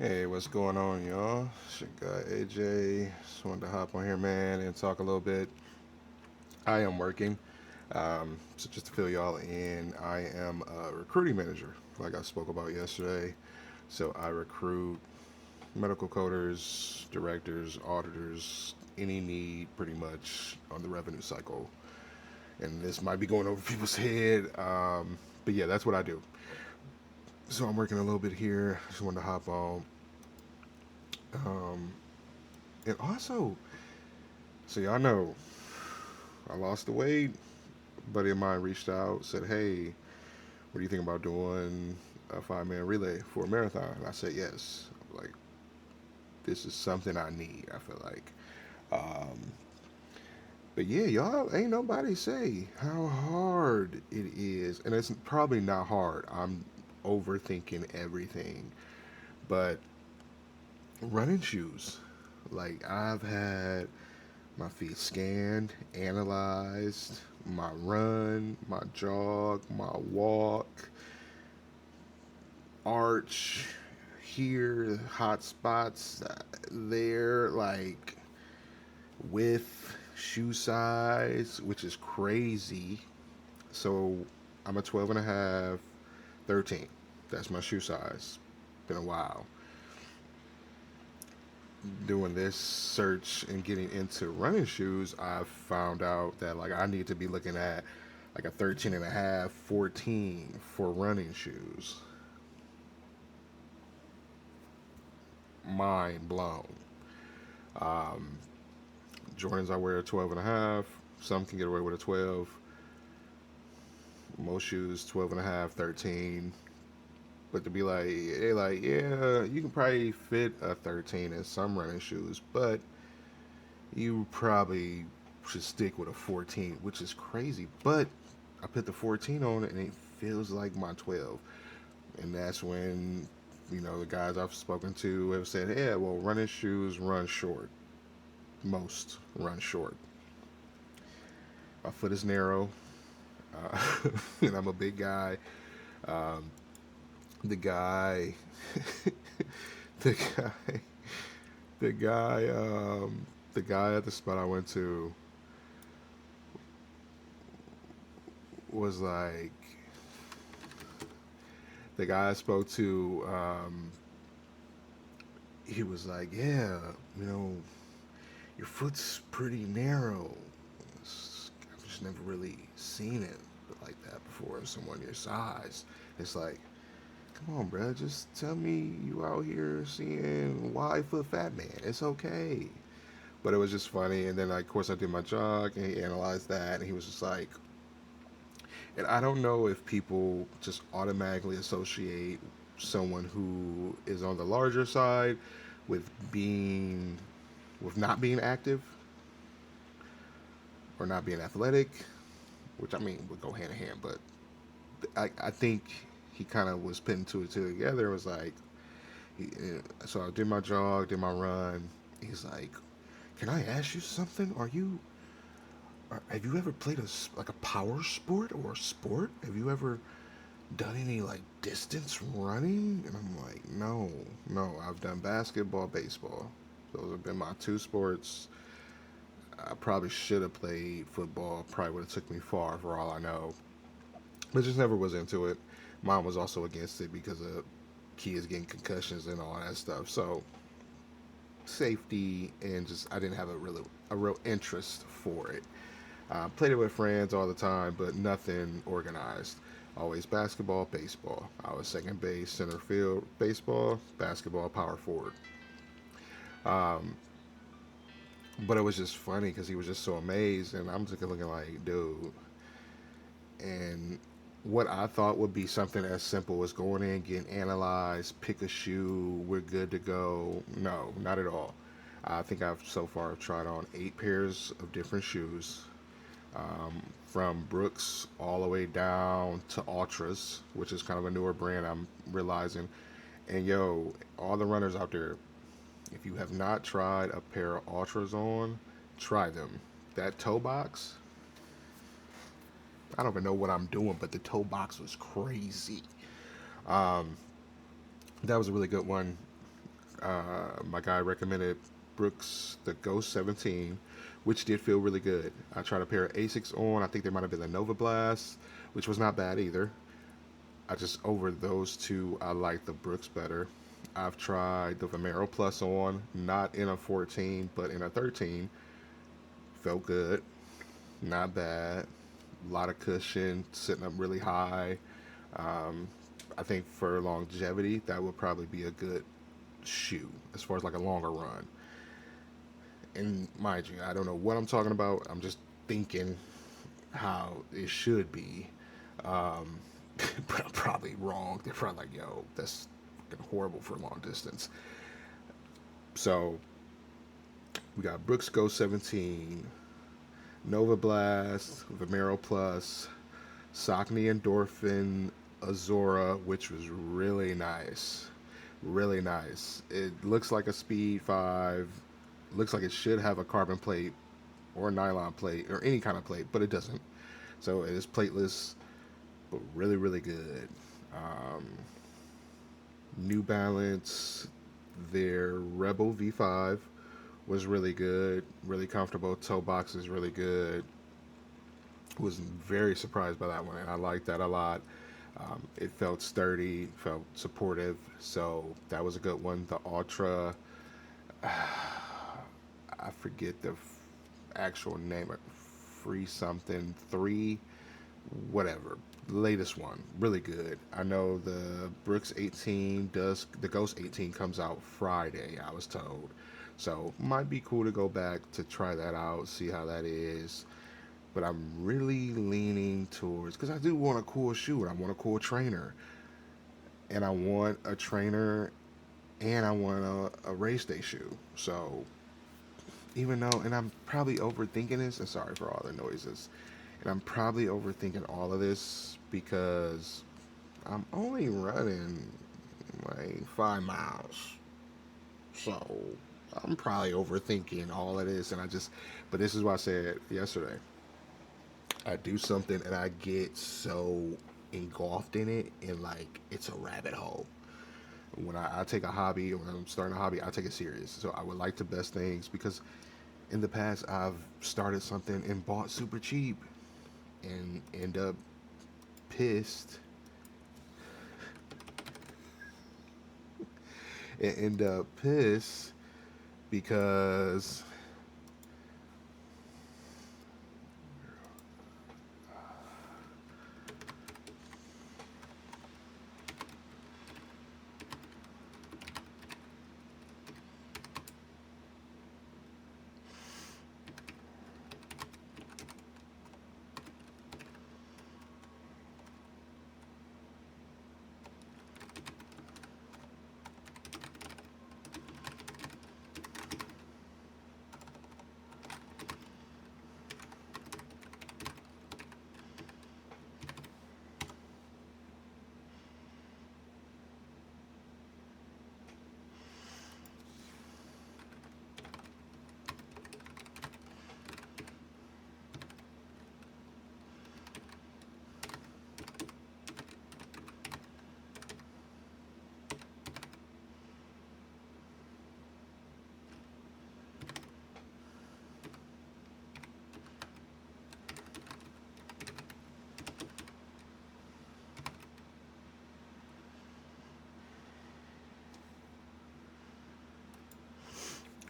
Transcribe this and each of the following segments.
Hey, what's going on, y'all? It's your guy AJ. Just wanted to hop on here, man, and talk a little bit. I am working. So just to fill y'all in, I am a recruiting manager, like I spoke about yesterday. So I recruit medical coders, directors, auditors, any need pretty much on the revenue cycle. And this might be going over people's head, but yeah, that's what I do. So I'm working a little bit here. Just wanted to hop on. Um, and also, so y'all know I lost the weight. A buddy of mine reached out, said, "Hey, what do you think about doing a 5 man relay for a marathon?" And I said, "Yes." Like, this is something I need. I feel like, um, but yeah, y'all ain't nobody say how hard it is, and it's probably not hard. I'm overthinking everything, but running shoes. Like I've had my feet scanned, analyzed, my run, my jog, my walk, arch, here, hot spots there, like width, shoe size, which is crazy. So I'm a 12 and a half, 13. That's my shoe size. Been a while. Doing this search and getting into running shoes, I found out that like I need to be looking at like a 13 and a half, 14 for running shoes. Mind blown. Um, Jordans I wear a 12 and a half. Some can get away with a 12. Most shoes 12 and a half, 13. But to be like, they like, yeah, you can probably fit a 13 in some running shoes, but you probably should stick with a 14, which is crazy. But I put the 14 on it and it feels like my 12. And that's when, the guys I've spoken to have said, yeah, well, running shoes run short. Most run short. My foot is narrow, uh, and I'm a big guy. Um, the guy, the guy, the guy, the guy at the spot I went to was like, the guy I spoke to, he was like, yeah, you know, your foot's pretty narrow. I've just never really seen it like that before. Someone your size. It's like, come on, bro. Just tell me you out here seeing wide foot fat man. It's okay. But it was just funny. And then, like, of course, I did my jog and he analyzed that. And he was just like, and I don't know if people just automatically associate someone who is on the larger side with not being active or not being athletic, which I mean would go hand in hand. But I think he kind of was putting two and two together. It was like, so I did my jog, did my run. He's like, "Can I ask you something? Have you ever played like a power sport or a sport? Have you ever done any like distance running?" And I'm like, "No, no. I've done basketball, baseball. Those have been my two sports. I probably should have played football. Probably would have took me far for all I know, but just never was into it. Mom was also against it because of kids getting concussions and all that stuff. So safety and just I didn't have a real interest for it. Played it with friends all the time, but nothing organized. Always basketball, baseball. I was second base, center field, baseball, basketball, power forward. Um, but it was just funny because he was just so amazed, and I'm just looking like, dude. And what I thought would be something as simple as going in, getting analyzed, pick a shoe, we're good to go. No, not at all. I think I've so far tried on 8 pairs of different shoes, from Brooks all the way down to Ultras, which is kind of a newer brand I'm realizing. And yo, all the runners out there, if you have not tried a pair of Ultras on, try them. That toe box, I don't even know what I'm doing, but the toe box was crazy. Um, that was a really good one. My guy recommended Brooks the Ghost 17, which did feel really good. I tried a pair of Asics on. I think they might have been the Nova Blast, which was not bad either. I just over those two, I like the Brooks better. I've tried the Vomero Plus on, not in a 14, but in a 13. Felt good, not bad. A lot of cushion, sitting up really high. Um, I think for longevity, that would probably be a good shoe as far as like a longer run. And mind you, I don't know what I'm talking about. I'm just thinking how it should be. Um, but I'm probably wrong. They're probably like, yo, that's fucking horrible for long distance. So we got Brooks Go 17, Nova Blast, Vomero Plus, Saucony Endorphin Azora, which was really nice. Really nice. It looks like a Speed 5. Looks like it should have a carbon plate or a nylon plate or any kind of plate, but it doesn't. So it is plateless, but really, really good. Um, New Balance, their Rebel V5 was really good, really comfortable. Toe box is really good. Was very surprised by that one, and I liked that a lot. It felt sturdy, felt supportive, so that was a good one. The Ultra, I forget the actual name, Free something 3, whatever. Latest one, really good. I know the Brooks 18 does, the Ghost 18 comes out Friday, I was told. So might be cool to go back to try that out, see how that is. But I'm really leaning towards, because I do want a cool shoe and I want a cool trainer. And I want a trainer and I want a race day shoe. So even though, and I'm probably overthinking this, and sorry for all the noises, and I'm probably overthinking all of this because I'm only running like 5 miles. So I'm probably overthinking all of this, and but this is why I said yesterday. I do something and I get so engulfed in it, and like it's a rabbit hole. When I take a hobby, or when I'm starting a hobby, I take it serious. So I would like to best things because in the past I've started something and bought super cheap and end up pissed and end up pissed because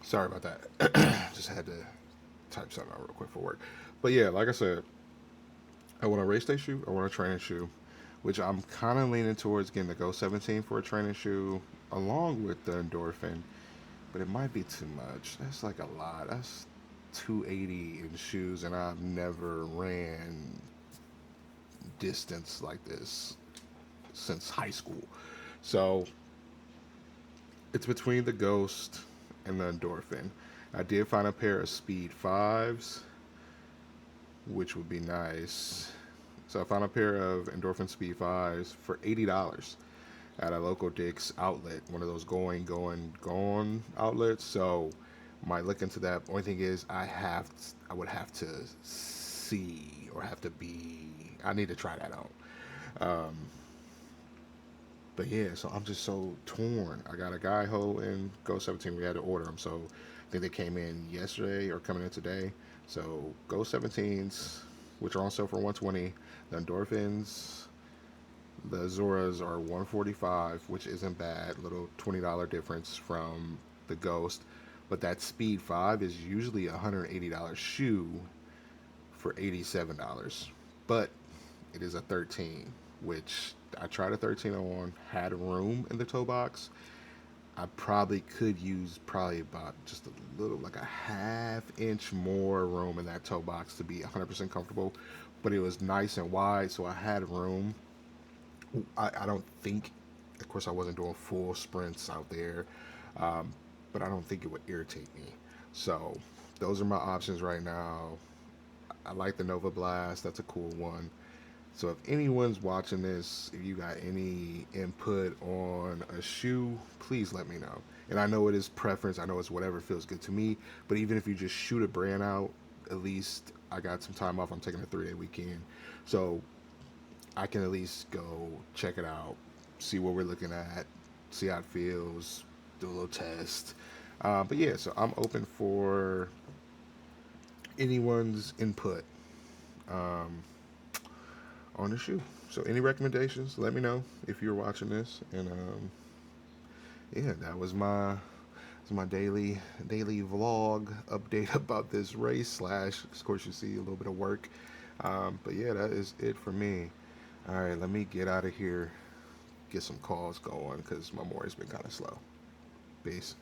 sorry about that. Just had to type something out real quick for work. But yeah, like I said, I want a race day shoe. I want a training shoe, which I'm kind of leaning towards getting the Go 17 for a training shoe, along with the Endorphin. But it might be too much. That's like a lot. That's 280 in shoes, and I've never ran distance like this since high school. So it's between the Ghost and the Endorphin. I did find a pair of Speed 5s, which would be nice. So I found a pair of Endorphin Speed 5s for $80 at a local Dick's outlet, one of those gone outlets. So might look into that. Only thing is, I would have to see or have to be. I need to try that out. Um, But yeah, so I'm just so torn. I got a guy ho in Go 17. We had to order them, so I think they came in yesterday or coming in today. So Go 17s, which are on sale for 120. The Endorphins, the Zoras are 145, which isn't bad. Little $20 difference from the Ghost. But that Speed 5 is usually a $180 shoe for $87. But it is a 13, which I tried a 13 on, had room in the toe box. I probably could use probably about just a little, like a half inch more room in that toe box to be 100% comfortable. But it was nice and wide, so I had room. I don't think, of course, I wasn't doing full sprints out there, um, but I don't think it would irritate me. So those are my options right now. I like the Nova Blast. That's a cool one. So if anyone's watching this, if you got any input on a shoe, please let me know. And I know it is preference. I know it's whatever feels good to me. But even if you just shoot a brand out, at least I got some time off. I'm taking a 3-day weekend. So I can at least go check it out, see what we're looking at, see how it feels, do a little test. But yeah, so I'm open for anyone's input um, on the shoe. So any recommendations, let me know if you're watching this. And yeah, that was my daily vlog update about this race slash. Of course, you see a little bit of work. But yeah, that is it for me. All right, let me get out of here, get some calls going because my morning's been kind of slow. Peace.